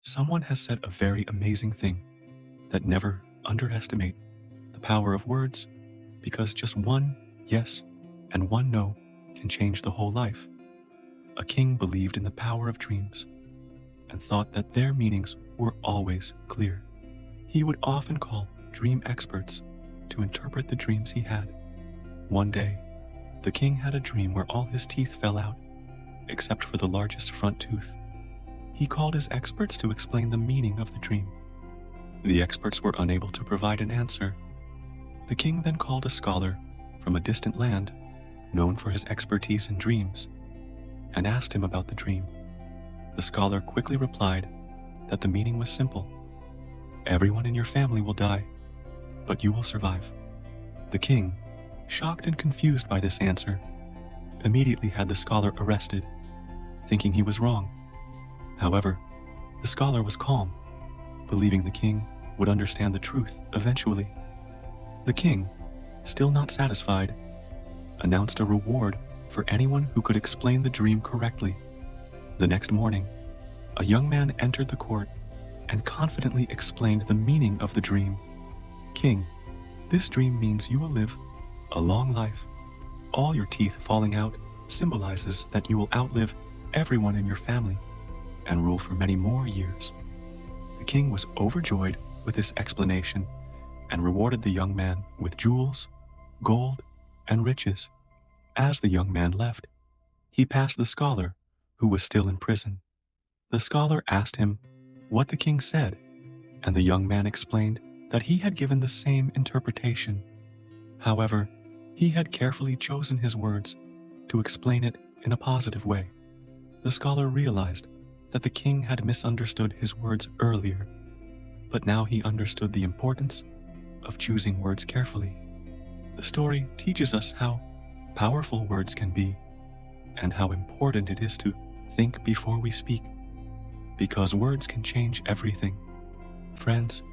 Someone has said a very amazing thing that never underestimate the power of words because just one yes and one no can change the whole life. A king believed in the power of dreams and thought that their meanings were always clear. He would often call dream experts to interpret the dreams he had. One day, the king had a dream where all his teeth fell out, except for the largest front tooth. He called his experts to explain the meaning of the dream. The experts were unable to provide an answer. The king then called a scholar from a distant land, known for his expertise in dreams, and asked him about the dream. The scholar quickly replied that the meaning was simple. Everyone in your family will die, but you will survive. The king, shocked and confused by this answer, immediately had the scholar arrested, thinking he was wrong. However, the scholar was calm, believing the king would understand the truth eventually. The king, still not satisfied, announced a reward for anyone who could explain the dream correctly. The next morning, a young man entered the court and confidently explained the meaning of the dream. King, this dream means you will live a long life. All your teeth falling out symbolizes that you will outlive everyone in your family and rule for many more years. The king was overjoyed with this explanation and rewarded the young man with jewels, gold, and riches. As the young man left, he passed the scholar, who was still in prison. The scholar asked him what the king said, and the young man explained that he had given the same interpretation. However, he had carefully chosen his words to explain it in a positive way. The scholar realized that the king had misunderstood his words earlier, but now he understood the importance of choosing words carefully. The story teaches us how powerful words can be and how important it is to think before we speak, because words can change everything. Friends,